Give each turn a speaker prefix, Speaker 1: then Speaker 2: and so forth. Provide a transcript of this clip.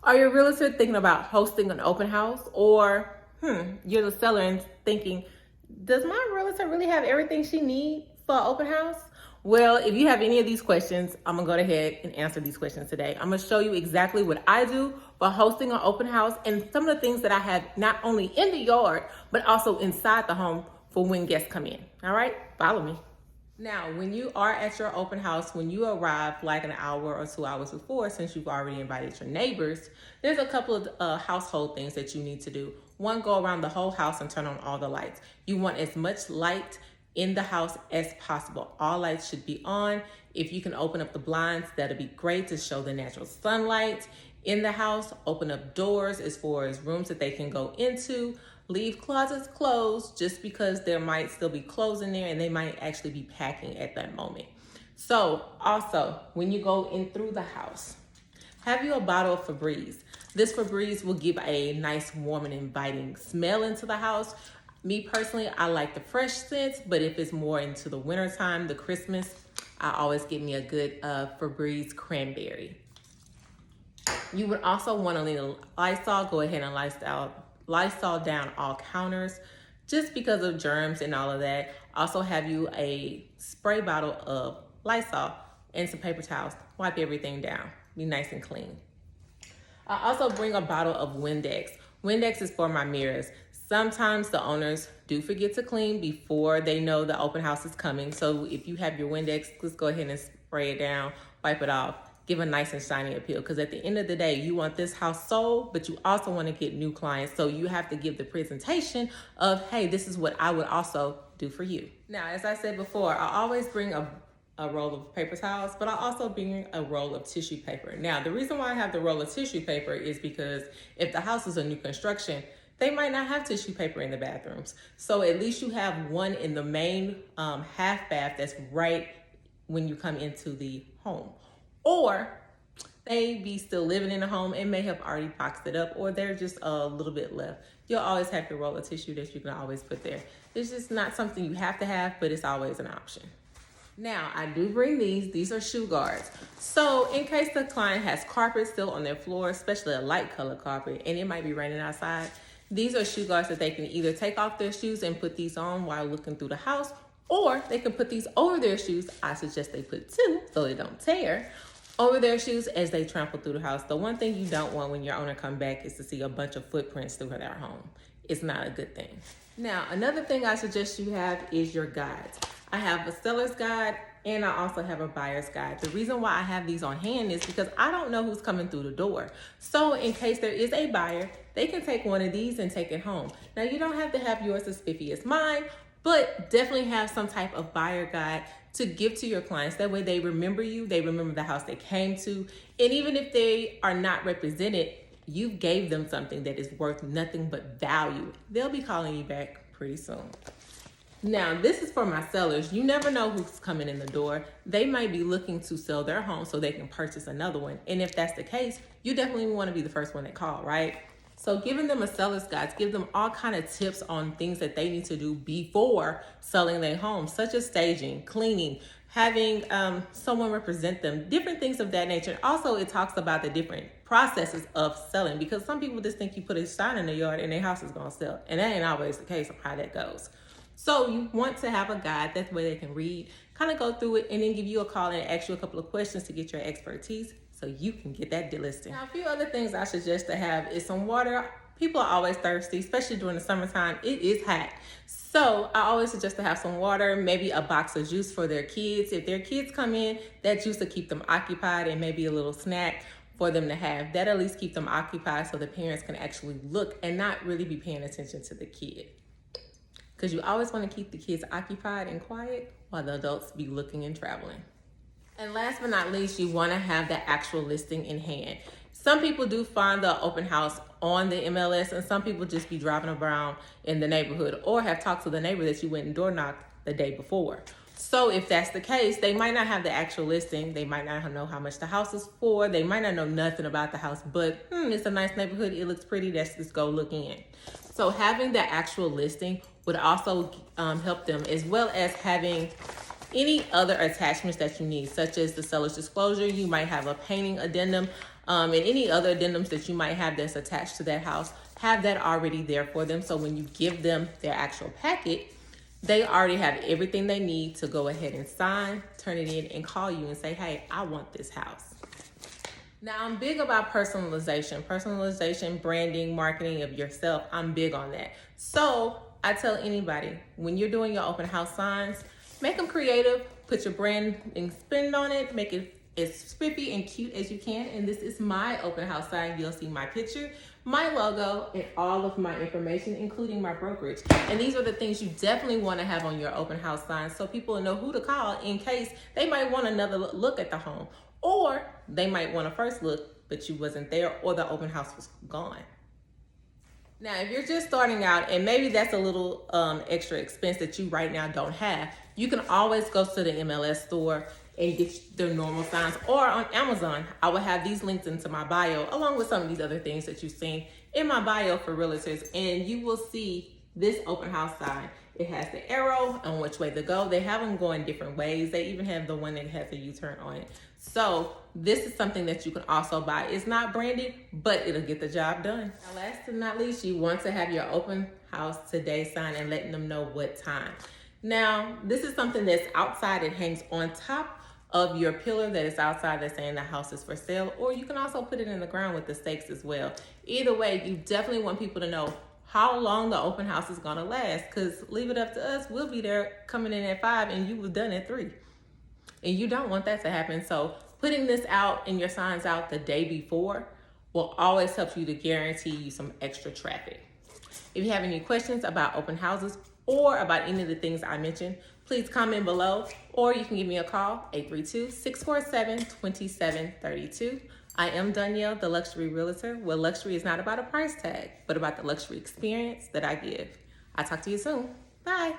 Speaker 1: Are you a realtor thinking about hosting an open house? Or you're the seller and thinking, does my realtor really have everything she needs for an open house? Well, if you have any of these questions, I'm gonna go ahead and answer these questions today. I'm gonna show you exactly what I do for hosting an open house and some of the things that I have not only in the yard, but also inside the home for when guests come in. All right, follow me. Now, when you are at your open house, when you arrive like an hour or 2 hours before, since you've already invited your neighbors, there's a couple of household things that you need to do. One, go around the whole house and turn on all the lights. You want as much light in the house as possible. All lights should be on. If you can open up the blinds, that'll be great to show the natural sunlight in the house. Open up doors as far as rooms that they can go into. Leave closets closed just because there might still be clothes in there and they might actually be packing at that moment. So also, when you go in through the house, have you a bottle of Febreze. This Febreze will give a nice, warm, and inviting smell into the house. Me personally, I like the fresh scents, but if it's more into the wintertime, the Christmas, I always get me a good Febreze cranberry. You would also want to leave a Lysol. Go ahead and Lysol down all counters just because of germs and all of that. Also have you a spray bottle of Lysol and some paper towels. Wipe everything down. Be nice and clean. I also bring a bottle of Windex. Windex is for my mirrors. Sometimes the owners do forget to clean before they know the open house is coming. So if you have your Windex, just go ahead and spray it down, wipe it off. Give a nice and shiny appeal, because at the end of the day, you want this house sold, but you also want to get new clients. So you have to give the presentation of, hey, this is what I would also do for you. Now, as I said before, I always bring a roll of paper towels, but I also bring a roll of tissue paper. Now, the reason why I have the roll of tissue paper is because if the house is a new construction, they might not have tissue paper in the bathrooms. So at least you have one in the main half bath that's right when you come into the home. Or they be still living in the home and may have already boxed it up, or they're just a little bit left. You'll always have your roll of tissue that you can always put there. It's just not something you have to have, but it's always an option. Now, I do bring these are shoe guards. So in case the client has carpet still on their floor, especially a light color carpet, and it might be raining outside, these are shoe guards that they can either take off their shoes and put these on while looking through the house, or they can put these over their shoes. I suggest they put two so they don't tear over their shoes as they trample through the house. The one thing you don't want when your owner come back is to see a bunch of footprints through their home. It's not a good thing. Now, another thing I suggest you have is your guides. I have a seller's guide and I also have a buyer's guide. The reason why I have these on hand is because I don't know who's coming through the door. So in case there is a buyer, they can take one of these and take it home. Now, you don't have to have yours as spiffy as mine, but definitely have some type of buyer guide to give to your clients. That way they remember you, they remember the house they came to. And even if they are not represented, you gave them something that is worth nothing but value. They'll be calling you back pretty soon. Now, this is for my sellers. You never know who's coming in the door. They might be looking to sell their home so they can purchase another one. And if that's the case, you definitely want to be the first one that call, right? So giving them a seller's guide, give them all kind of tips on things that they need to do before selling their home, such as staging, cleaning, having someone represent them, different things of that nature. Also, it talks about the different processes of selling, because some people just think you put a sign in the yard and their house is going to sell. And that ain't always the case of how that goes. So you want to have a guide. That's where they can read, kind of go through it, and then give you a call and ask you a couple of questions to get your expertise so you can get that listing. Now, a few other things I suggest to have is some water. People are always thirsty, especially during the summertime. It is hot. So I always suggest to have some water, maybe a box of juice for their kids. If their kids come in, that juice will keep them occupied, and maybe a little snack for them to have. That at least keep them occupied so the parents can actually look and not really be paying attention to the kid. Because you always want to keep the kids occupied and quiet while the adults be looking and traveling. And last but not least, you want to have the actual listing in hand. Some people do find the open house on the MLS, and some people just be driving around in the neighborhood or have talked to the neighbor that you went and door knocked the day before. So if that's the case, they might not have the actual listing. They might not know how much the house is for. They might not know nothing about the house, but it's a nice neighborhood. It looks pretty. Let's just go look in. So having the actual listing would also help them, as well as having any other attachments that you need, such as the seller's disclosure. You might have a painting addendum. and any other addendums that you might have that's attached to that house, have that already there for them. So when you give them their actual packet, they already have everything they need to go ahead and sign, turn it in, and call you and say, hey, I want this house. Now, I'm big about personalization, branding, marketing of yourself. I'm big on that. So I tell anybody, when you're doing your open house signs, make them creative, put your branding spin on it, make it as spiffy and cute as you can. And this is my open house sign. You'll see my picture, my logo, and all of my information, including my brokerage. And these are the things you definitely want to have on your open house sign so people know who to call in case they might want another look at the home, or they might want a first look, but you wasn't there, or the open house was gone. Now, if you're just starting out and maybe that's a little extra expense that you right now don't have, you can always go to the MLS store and get their normal signs, or on Amazon. I will have these linked into my bio along with some of these other things that you've seen in my bio for realtors, and you will see this open house sign. It has the arrow on which way to go. They have them going different ways. They even have the one that has a U-turn on it. So this is something that you can also buy. It's not branded, but it'll get the job done. Now, last but not least, you want to have your open house today sign and letting them know what time. Now, this is something that's outside. It hangs on top of your pillar that is outside that's saying the house is for sale, or you can also put it in the ground with the stakes as well. Either way, you definitely want people to know how long the open house is gonna last, because leave it up to us, we'll be there coming in at 5 and you was done at 3. And you don't want that to happen. So putting this out and your signs out the day before will always help you to guarantee you some extra traffic. If you have any questions about open houses or about any of the things I mentioned, please comment below, or you can give me a call, 832-647-2732. I am Danielle, the luxury realtor, where luxury is not about a price tag, but about the luxury experience that I give. I'll talk to you soon. Bye.